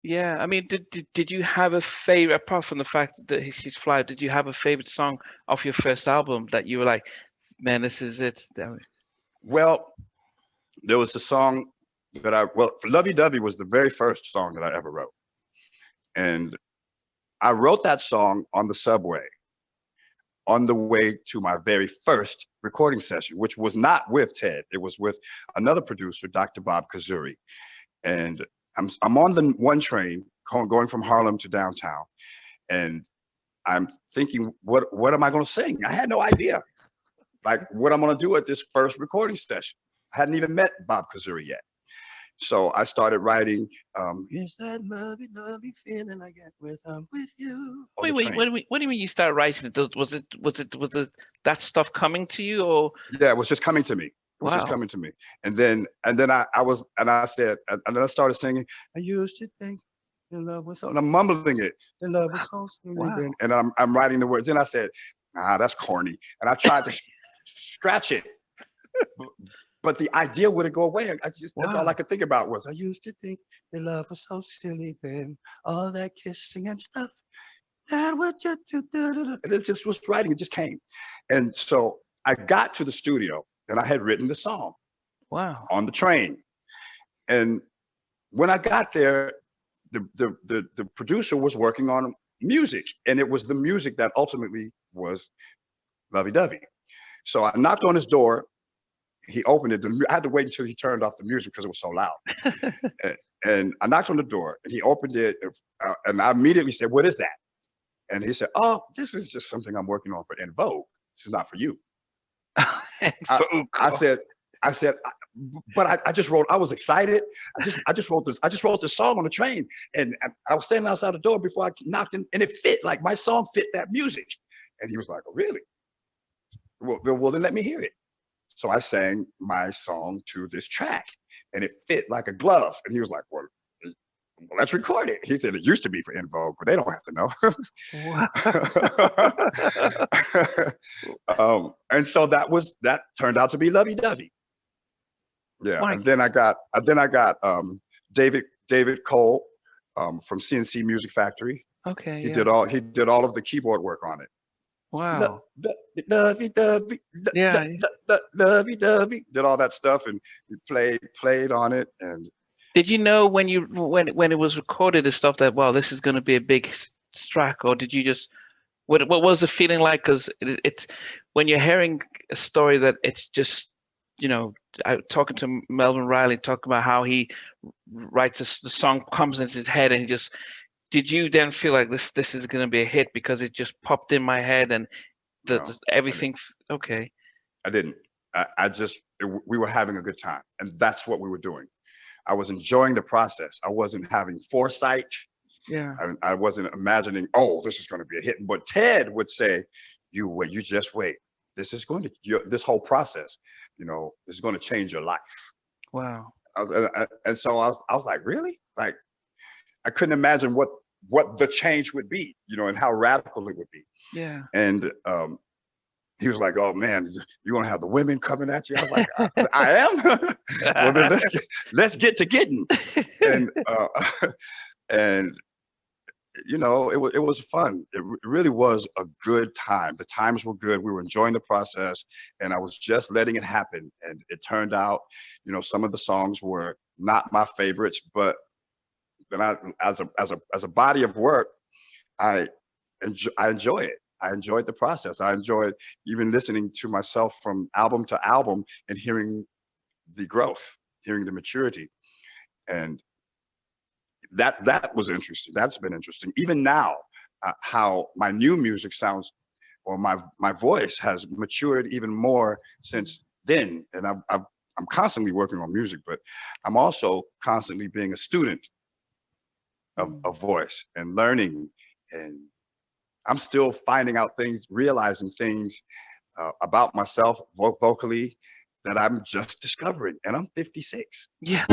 Yeah, I mean, did you have a favorite apart from the fact that she's fly? Did you have a favorite song off your first album that you were like, man, this is it? Well, there was the song that well, Lovey Dovey was the very first song that I ever wrote. And I wrote that song on the subway on the way to my very first recording session, which was not with Ted. It was with another producer, Dr. Bob Kazuri. And I'm on the one train going from Harlem to downtown. And I'm thinking, what am I going to sing? I had no idea. Like what I'm going to do at this first recording session. I hadn't even met Bob Kazuri yet. So I started writing, is that lovey, lovey feeling I get with you on the train. What do you mean you started writing it? Was it that stuff coming to you or? Yeah, it was just coming to me. It was just Wow. coming to me. And then I said, and then I started singing, I used to think the love was so, and I'm mumbling it. The love was so sweet. Wow. And I'm writing the words. Then I said, that's corny. And I tried to scratch it. But the idea wouldn't go away. That's all I Wow. could think about was I used to think the love was so silly then, all that kissing and stuff. That what you do. And it just was writing, it just came. And so I got to the studio and I had written the song Wow. on the train. And when I got there, the producer was working on music, and it was the music that ultimately was Lovey Dovey. So I knocked on his door. He opened it. I had to wait until he turned off the music because it was so loud. And I knocked on the door, and he opened it, and I immediately said, "What is that?" And he said, "Oh, this is just something I'm working on for En Vogue. This is not for you." And I, I vocal. said, I said, but I just wrote. I was excited. I just wrote this. I just wrote this song on the train, and I was standing outside the door before I knocked in, and it fit. Like my song fit that music. And he was like, "Oh, really? Well, then let me hear it." So I sang my song to this track, and it fit like a glove. And he was like, "Well, let's record it." He said, "It used to be for En Vogue, but they don't have Wow. to know." And so that turned out to be Lovey Dovey. Yeah, My, and then I got David Cole from CNC Music Factory. okay, He yeah. did all of the keyboard work on it. Wow. Lovey Dovey, Yeah. Lovey Dovey, did all that stuff, and he played on it, and Did you know when it was recorded and stuff that wow, this is going to be a big track, or did you just what was the feeling like? Because it's when you're hearing a story that it's just talking to Melvin Riley talking about how he writes the song comes into his head and he just did you then feel like this is going to be a hit because it just popped in my head and no, I didn't. everything okay. I didn't. We were having a good time, and that's what we were doing. I was enjoying the process. I wasn't having foresight. Yeah. I wasn't imagining, oh, this is going to be a hit. But Ted would say, "You wait. You just wait. This is going to this whole process. Is going to change your life." Wow. And so I was like, really? Like I couldn't imagine what the change would be, and how radical it would be. Yeah. And he was like, "Oh man, you're gonna have the women coming at you." I was like, "I am." Well, then let's get to getting. And and it was fun. It really was a good time. The times were good. We were enjoying the process, and I was just letting it happen. And it turned out, some of the songs were not my favorites, but then as a body of work, I I enjoy it. I enjoyed the process. I enjoyed even listening to myself from album to album and hearing the growth, hearing the maturity, and that was interesting. That's been interesting. Even now, how my new music sounds, or my voice has matured even more since then. And I'm constantly working on music, but I'm also constantly being a student of voice and learning, and I'm still finding out things, realizing things about myself vocally that I'm just discovering, and I'm 56. Yeah.